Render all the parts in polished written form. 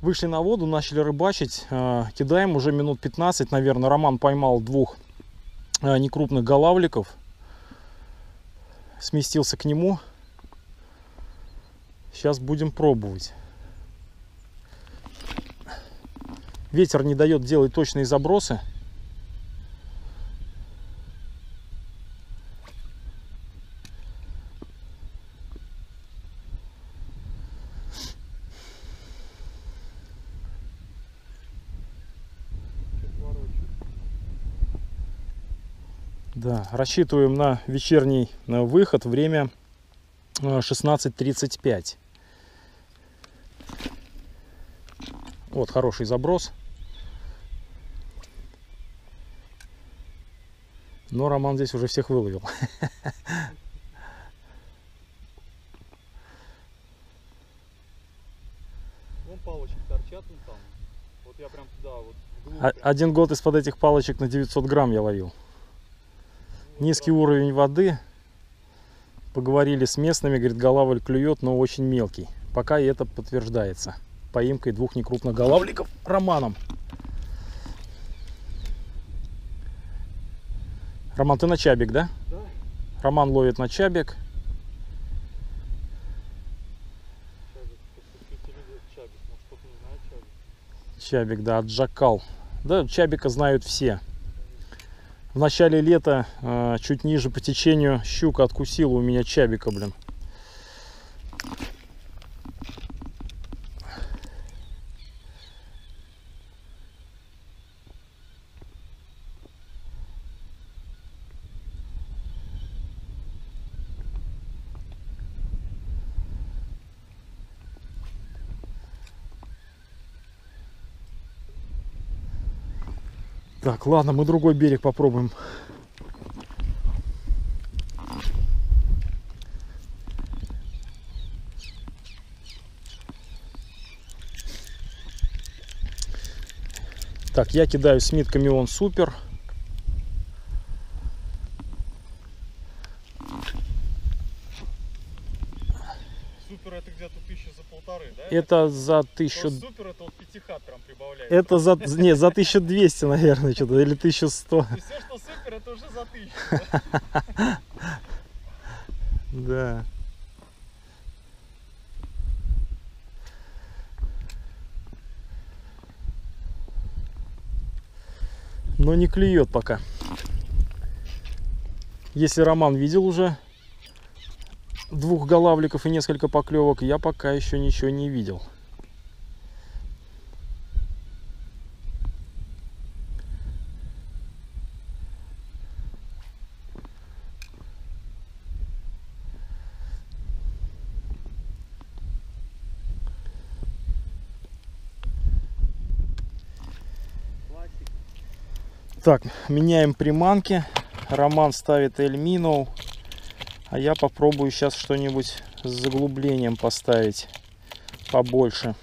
Вышли на воду, начали рыбачить. Кидаем уже минут 15, наверное. Роман поймал двух некрупных голавликов. Сместился к нему. Сейчас будем пробовать. Ветер не дает делать точные забросы. Да, рассчитываем на вечерний выход. Время 16:35. Вот хороший заброс. Но Роман здесь уже всех выловил. Вон палочки торчат там. Вот я прям туда вот. Один год из-под этих палочек на 900 грамм я ловил. Низкий уровень воды. Поговорили с местными, говорит, голавль клюет, но очень мелкий. Пока и это подтверждается поимкой двух некрупных голавликов Романом. Роман, ты на чабик, да? Да. Роман ловит на чабик. Чабик, да, отжакал. Да, чабика знают все. В начале лета, чуть ниже по течению, щука откусила у меня чабика, блин. Так, ладно, мы другой берег попробуем. Так, я кидаю Смит Камеон Супер. Супер это где-то 1000 за полторы, да? Это за 1000. Супер это вот пятихат прям прибавляет. Это за, не, за 1200, наверное, что-то, или 1100. И все, что супер, это уже за 1000. Да. Но не клюет пока. Если Роман видел уже двух голавликов и несколько поклевок, я пока еще ничего не видел. Так, меняем приманки. Роман ставит Эль Миноу, а я попробую сейчас что-нибудь с заглублением поставить побольше.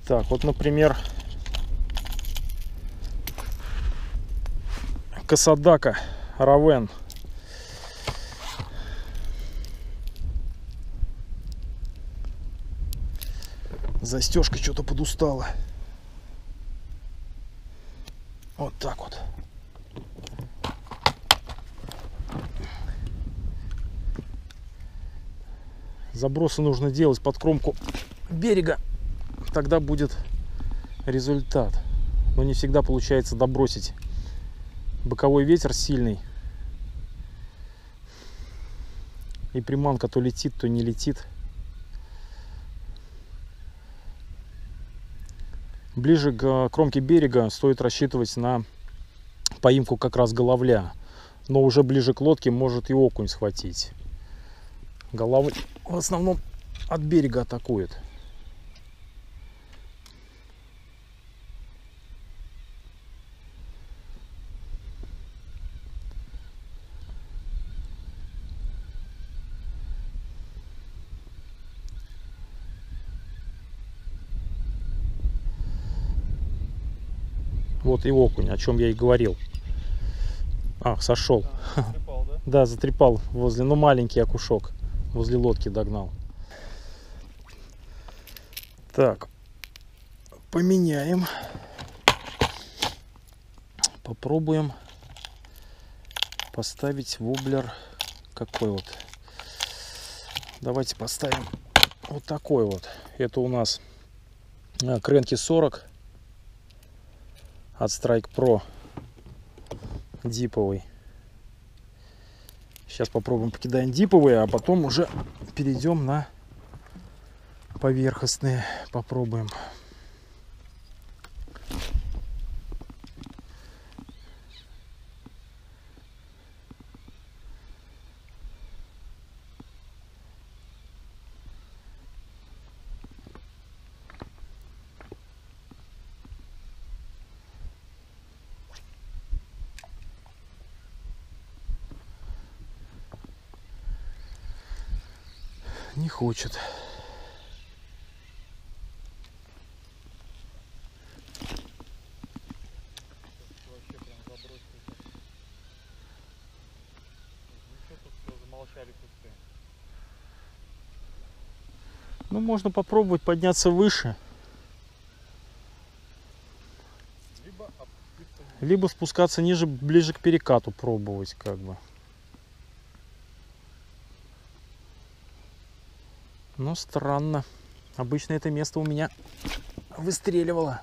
Так, вот, например, Касадака Равен. Застежка что-то подустала. Вот так вот. Забросы нужно делать под кромку берега. Тогда будет результат. Но не всегда получается добросить. Боковой ветер сильный. И приманка то летит, то не летит. Ближе к кромке берега стоит рассчитывать на поимку как раз головля. Но уже ближе к лодке может и окунь схватить. Головль в основном от берега атакует. Вот и окунь, о чем я и говорил. Ах, сошел. Припал, да? Да, затрепал возле, ну маленький окушок возле лодки догнал. Так, поменяем. Попробуем поставить воблер какой вот. Давайте поставим вот такой вот. Это у нас Cranky 40 от Strike Pro диповый. Сейчас попробуем покидаем диповые, а потом уже перейдем на поверхностные. Попробуем. Не хочет. Вообще прям забросил. Ну что тут все замолчали кусты. Ну, можно попробовать подняться выше, Либо опуститься ниже. либо спускаться ниже, ближе к перекату пробовать, как бы. Но странно. Обычно это место у меня выстреливало.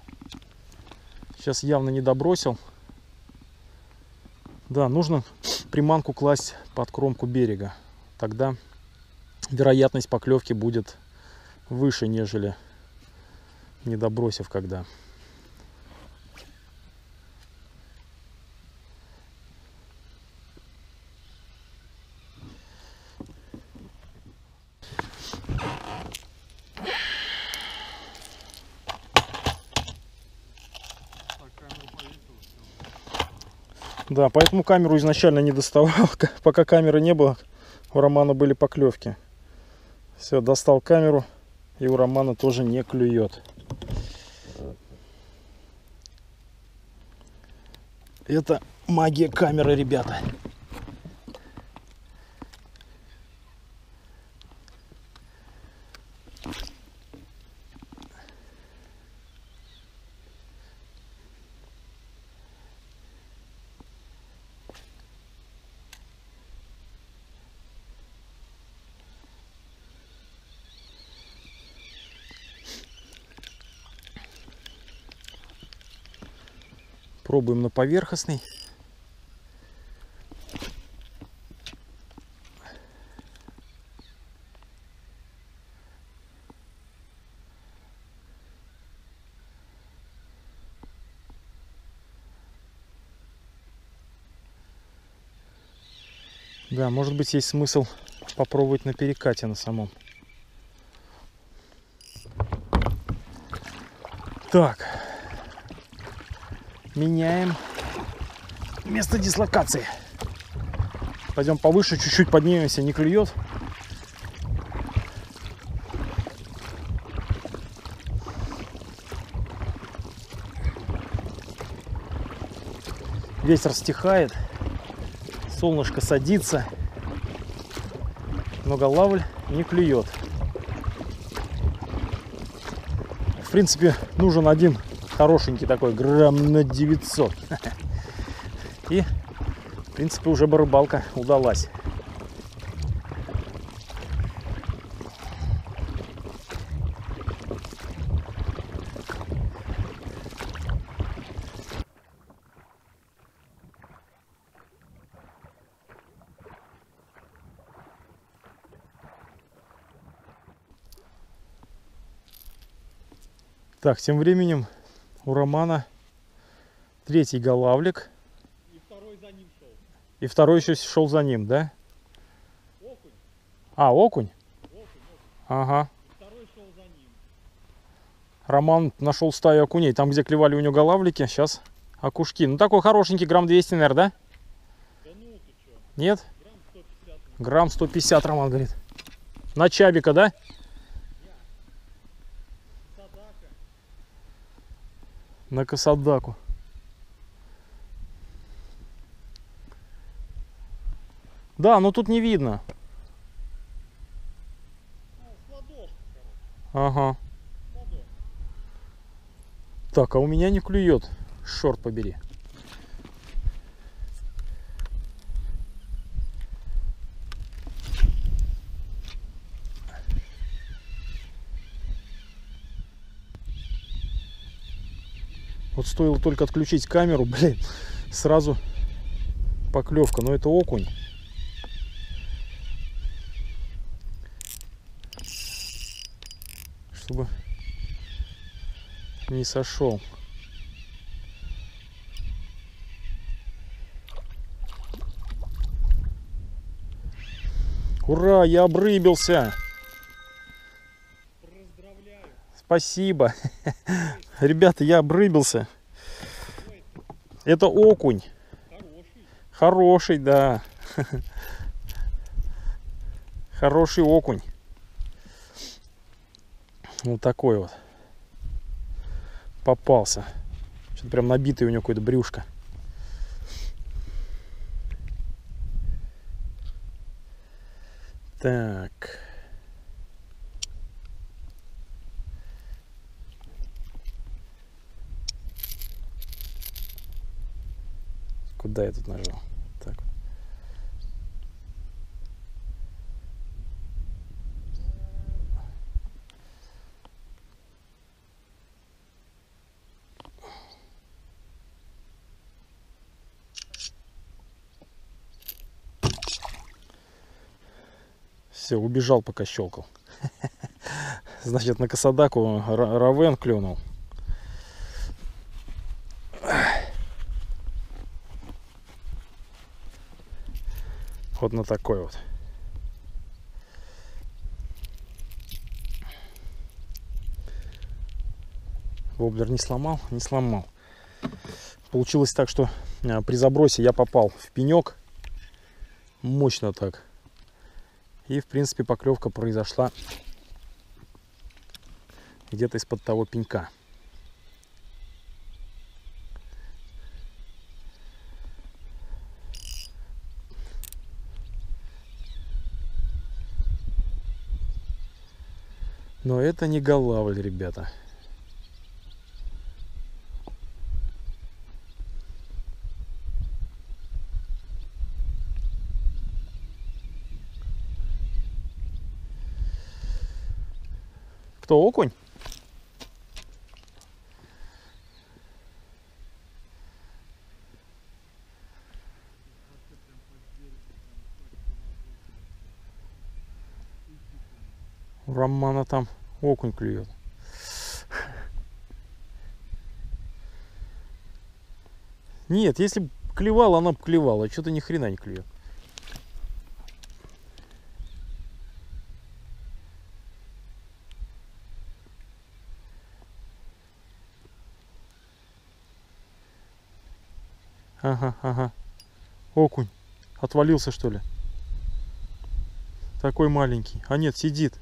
Сейчас явно не добросил. Да, нужно приманку класть под кромку берега. Тогда вероятность поклевки будет выше, нежели не добросив когда. Так, камеру повесил, все. Да, поэтому камеру изначально не доставал. Пока камеры не было, у Романа были поклевки. Все, достал камеру, и у Романа тоже не клюет. Это магия камеры, ребята. Пробуем на поверхностный. Да, может быть, есть смысл попробовать на перекате на самом. Так. Меняем место дислокации. Пойдем повыше, чуть-чуть поднимемся, не клюет. Ветер стихает, солнышко садится, но голавль не клюет. В принципе, нужен один хорошенький такой, грамм на 900. И, в принципе, уже бы рыбалка удалась. Так, тем временем у Романа третий голавлик. И второй за ним шел. И второй еще шел за ним, да? Окунь. А, окунь? Окунь. Ага. И второй шел за ним. Роман нашел стаю окуней. Там, где клевали у него голавлики, сейчас окушки. Ну, такой хорошенький, грамм 200, наверное, да? Да ну ты что? Нет? Грамм 150. Грамм 150, Роман говорит. На чабика, да? Садака. На косадаку. Да, но тут не видно. Ну, с ладошки, короче. Ага. С ладошки. Так, а у меня не клюет. Шорт побери. Вот стоило только отключить камеру, блин, сразу поклевка. Но это окунь. Чтобы не сошел. Ура, я обрыбился. Поздравляю. Спасибо. Ребята, я обрыбился. Это окунь. Хороший. Хороший, да. Хороший окунь. Вот такой вот. Попался. Что-то прям набитый у него какое-то брюшко. Так. Куда я тут нажал? Так. Все, убежал, пока щелкал. Значит, на косодаку равен клюнул. Вот на такой вот. Воблер не сломал? Не сломал. Получилось так, что при забросе я попал в пенек. Мощно так. И, в принципе, поклевка произошла где-то из-под того пенька. Но это не голавль, ребята. Кто, окунь? У Романа там окунь клюет. Нет, если бы клевала, она бы клевала. Что-то ни хрена не клюет. Ага, ага. Окунь. Отвалился, что ли? Такой маленький. А нет, сидит.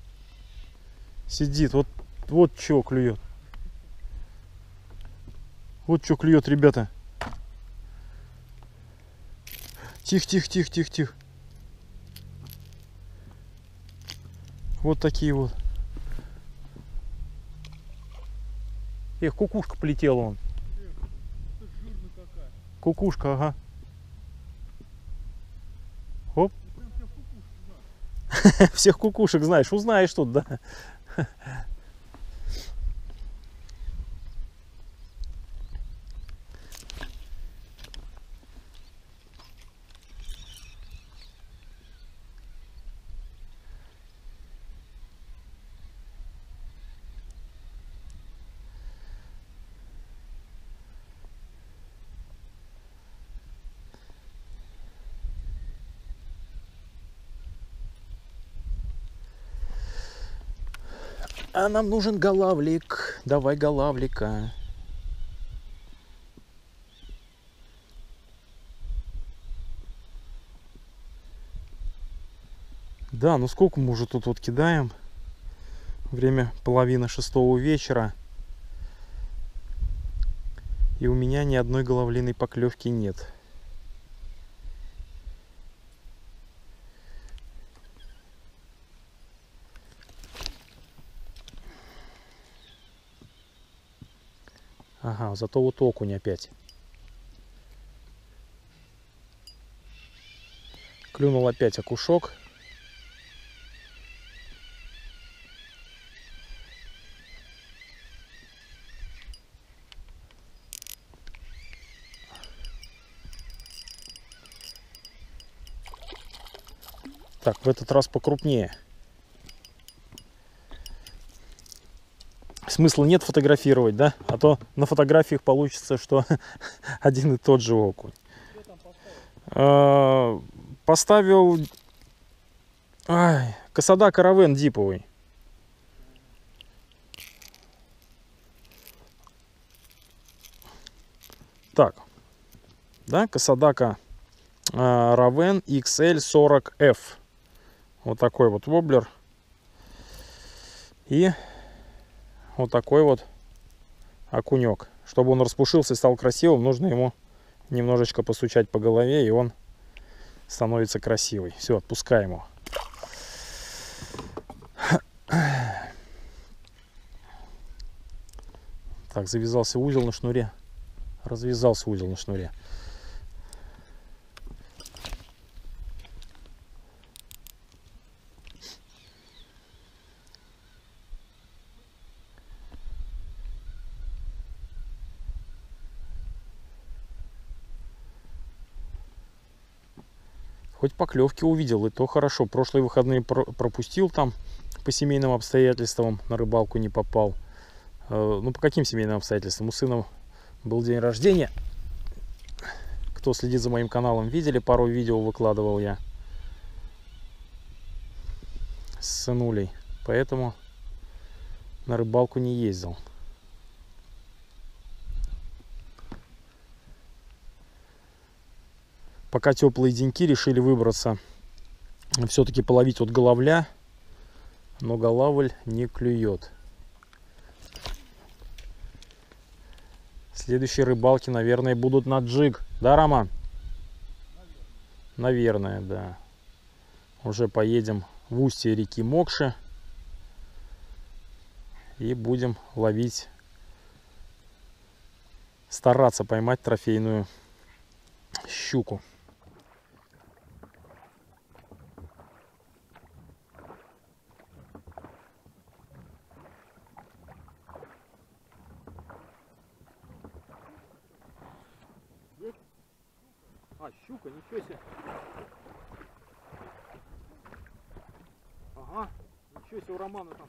Сидит. Вот что клюет. Вот что клюет, ребята. Тихо, тихо, тихо, тихо, тихо. Вот такие вот. Эх, кукушка полетела он. Это жирная какая. Кукушка, ага. Оп. Прям всех кукушек знаю. Всех кукушек знаешь, узнаешь тут, да. А нам нужен голавлик. Давай голавлика. Да, ну сколько мы уже тут вот кидаем? Время 5:30 вечера. И у меня ни одной голавлиной поклевки нет. Ага, зато вот окунь опять. Клюнул опять окушок. Так, в этот раз покрупнее. Смысла нет фотографировать, да? А то на фотографиях получится, что один и тот же окунь. Поставил Касадака Равен диповый. Так, да, Касадака Равен XL40F. Вот такой вот воблер. И вот такой вот окунек. Чтобы он распушился и стал красивым, нужно ему немножечко постучать по голове, и он становится красивый. Все, отпускаем его. Так, завязался узел на шнуре. Развязался узел на шнуре. Хоть поклевки увидел, и то хорошо. Прошлые выходные пропустил там по семейным обстоятельствам, на рыбалку не попал. Ну, по каким семейным обстоятельствам? У сына был день рождения. Кто следит за моим каналом, видели, пару видео выкладывал я с сынулей. Поэтому на рыбалку не ездил. Пока теплые деньки, решили выбраться, все-таки половить от головля, но голавль не клюет. Следующие рыбалки, наверное, будут на джиг. Да, Роман? Наверное, да. Уже поедем в устье реки Мокши и будем ловить, стараться поймать трофейную щуку. Щука, ничего себе. Ага, ничего себе, у Романа там.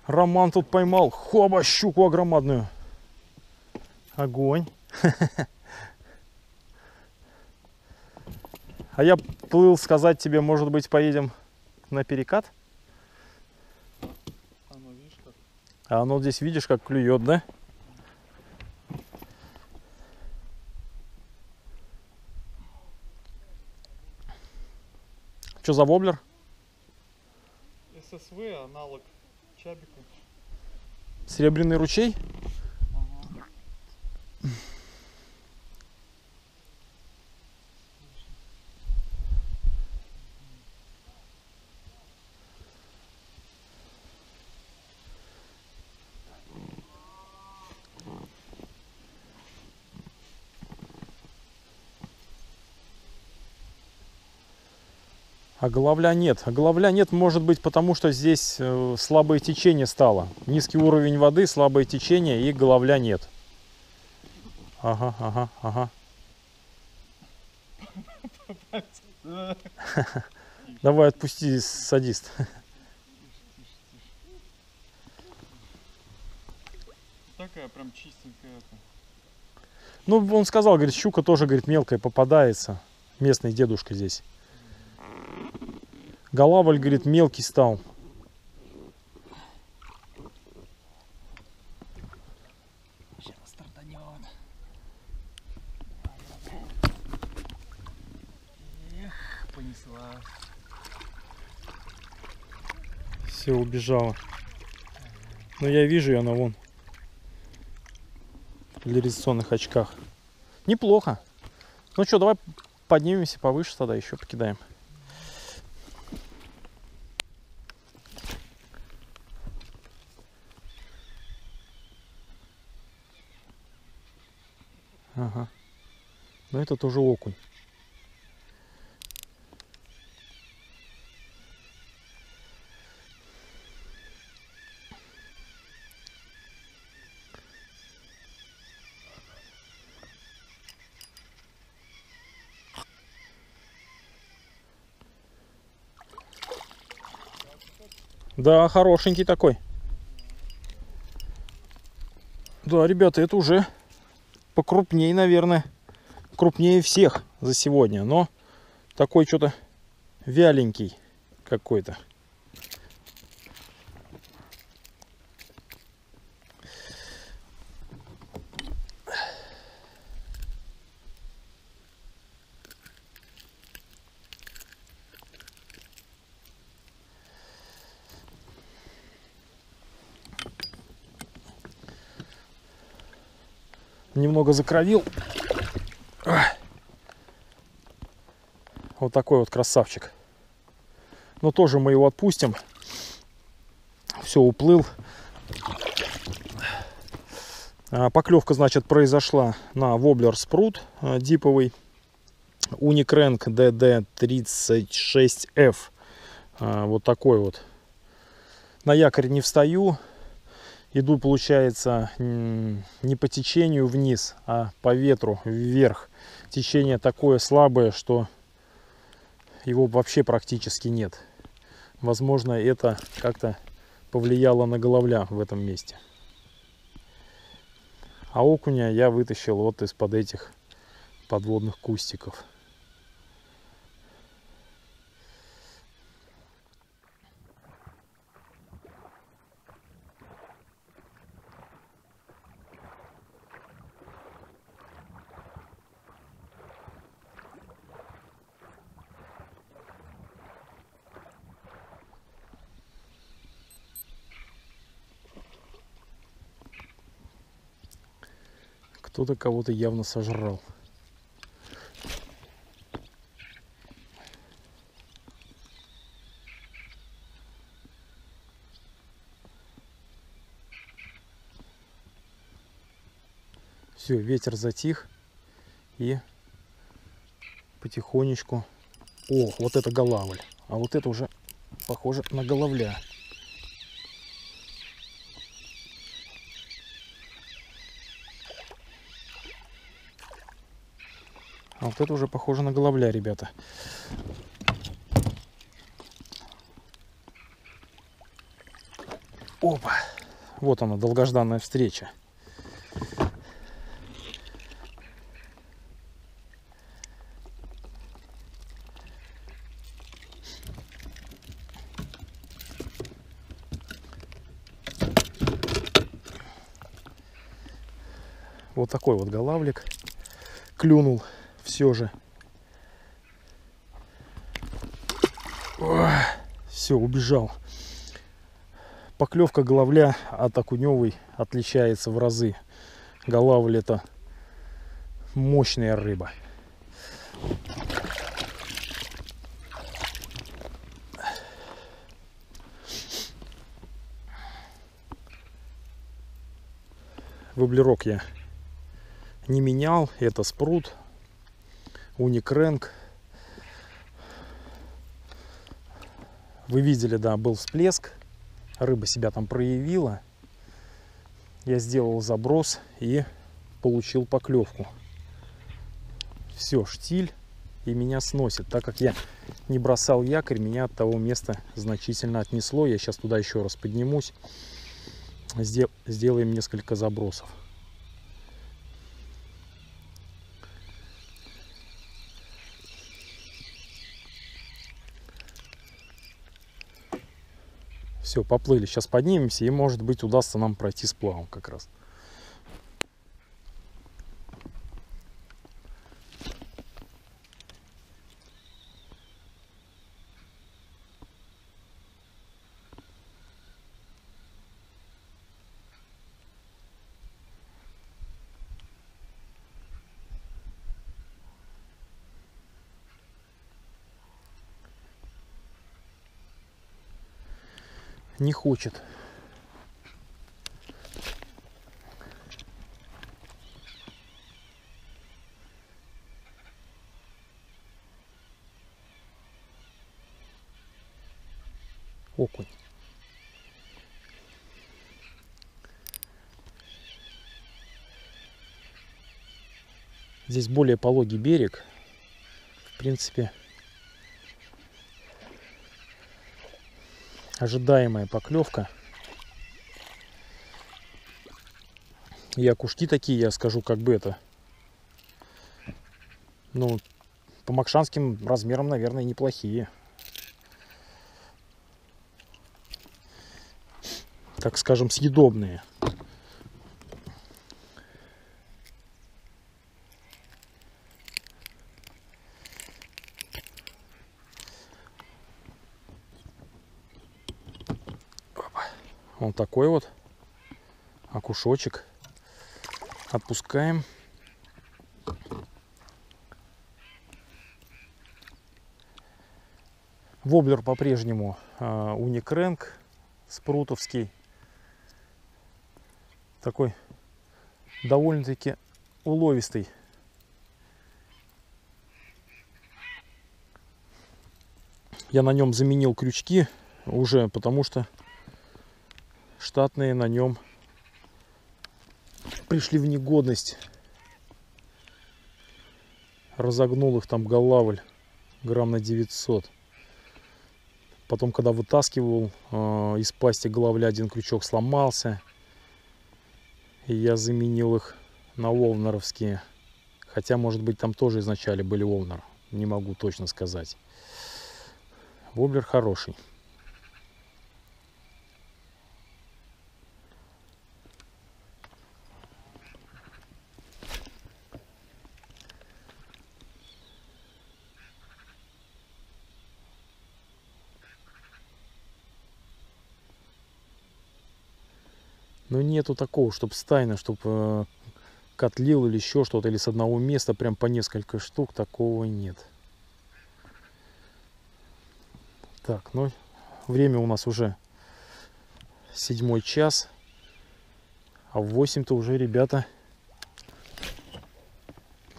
Роман тут поймал, хоба, щуку огромадную. Огонь. А я плыл сказать тебе, может быть, поедем на перекат? Оно, видишь, как? А оно здесь, видишь, как клюет, да? Что за воблер? ССВ, аналог чабика. Серебряный ручей? Ага. А головля нет. А головля нет, может быть, потому что здесь слабое течение стало. Низкий уровень воды, слабое течение, и головля нет. Ага, ага, ага. Давай отпусти, садист. Такая прям чистенькая это. Ну, он сказал, говорит, щука тоже, говорит, мелкая попадается. Местный дедушка здесь. Голавль, говорит, мелкий стал. Сейчас стартанет. Эх, понесла. Все, убежала. Но я вижу ее, она вон. В поляризационных очках. Неплохо. Ну что, давай поднимемся повыше, тогда еще покидаем. Ага. Но это тоже окунь. Да, хорошенький такой. Да, ребята, это уже покрупнее, наверное. Крупнее всех за сегодня. Но такой что-то вяленький какой-то. Немного закровил. Вот такой вот красавчик. Но тоже мы его отпустим. Все, уплыл. Поклевка, значит, произошла на воблер спрут диповый. Unicrank DD36F. Вот такой вот. На якорь не встаю. Иду, получается, не по течению вниз, а по ветру вверх. Течение такое слабое, что его вообще практически нет. Возможно, это как-то повлияло на головля в этом месте. А окуня я вытащил вот из-под этих подводных кустиков. Кто-то кого-то явно сожрал. Все, ветер затих. И потихонечку... О, вот это голавль. А вот это уже похоже на головля. А вот это уже похоже на головля, ребята. Опа! Вот она, долгожданная встреча. Вот такой вот голавлик клюнул все же. Все, убежал. Поклевка головля от окуневой отличается в разы. Голавль — это мощная рыба. Воблерок я не менял. Это спрут Unicrank. Вы видели, да, был всплеск. Рыба себя там проявила. Я сделал заброс и получил поклевку. Все, штиль, и меня сносит. Так как я не бросал якорь, меня от того места значительно отнесло. Я сейчас туда еще раз поднимусь. Сделаем несколько забросов. Все, поплыли. Сейчас поднимемся, и, может быть, удастся нам пройти сплавом как раз. Не хочет. Окунь. Здесь более пологий берег. В принципе, ожидаемая поклевка. И окушки такие, я скажу, как бы это. Ну, по макшанским размерам, наверное, неплохие. Так скажем, съедобные. Вот такой вот окушочек. Отпускаем. Воблер по-прежнему уникрэнк спрутовский. Такой довольно-таки уловистый. Я на нем заменил крючки уже, потому что штатные на нем пришли в негодность. Разогнул их там голавль грамм на 900. Потом, когда вытаскивал из пасти голавля, один крючок сломался. И я заменил их на волнеровские. Хотя, может быть, там тоже изначально были волнер. Не могу точно сказать. Воблер хороший. Но нету такого, чтобы стайно, чтобы котлил или еще что-то, или с одного места прям по несколько штук, такого нет. Так, ну время у нас уже 7 час, а в 8-то уже, ребята,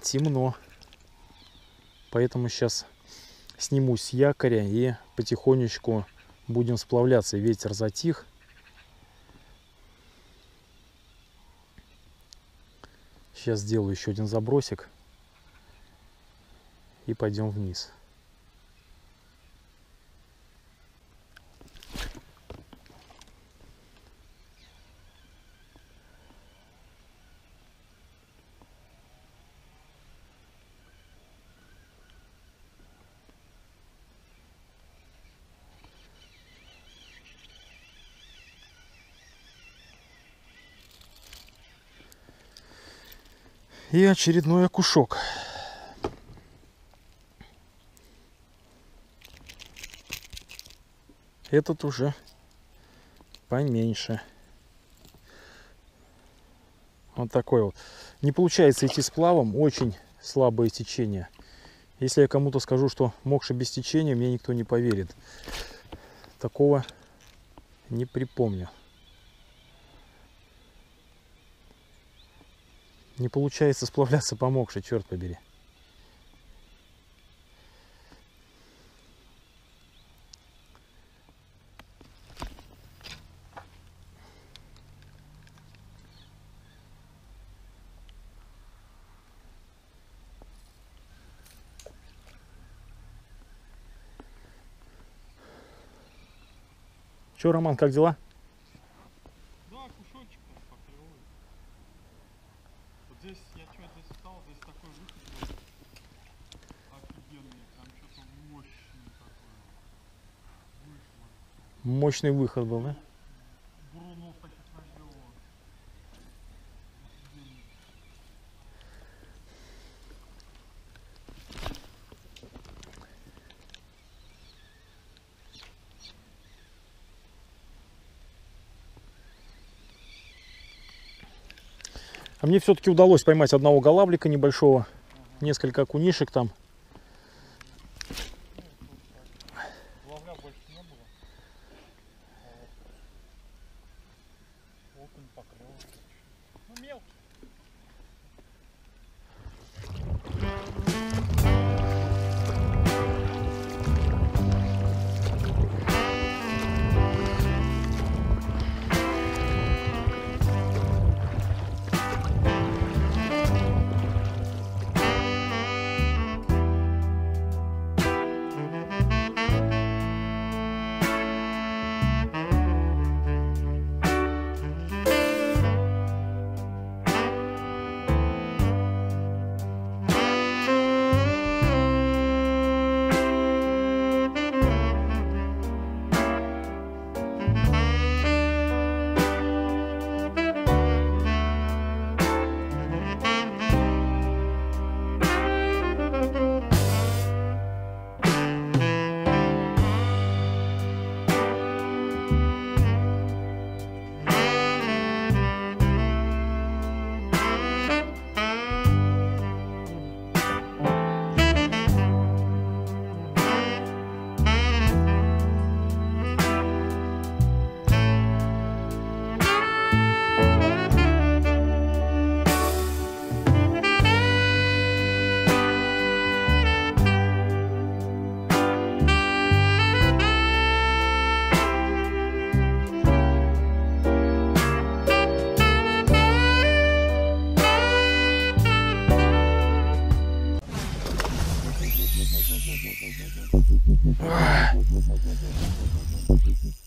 темно. Поэтому сейчас снимусь с якоря и потихонечку будем сплавляться. Ветер затих. Сейчас сделаю еще один забросик и пойдем вниз. И очередной окушок. Этот уже поменьше. Вот такой вот. Не получается идти сплавом, очень слабое течение. Если я кому-то скажу, что мокши без течения, мне никто не поверит. Такого не припомню. Не получается сплавляться по мокше, черт побери. Че, Роман, как дела? Да, кусочек поклевывает. Вот здесь, я что здесь стал, здесь такой выход был. Офигенный, там что-то мощный такой. Вышло. Мощный выход был, да? Брунов таких наделал. Офигенный. А мне все-таки удалось поймать одного голавлика небольшого, несколько окунишек там. Ловля больше не было. поклевывает. Ну мелкий.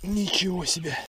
Ничего себе.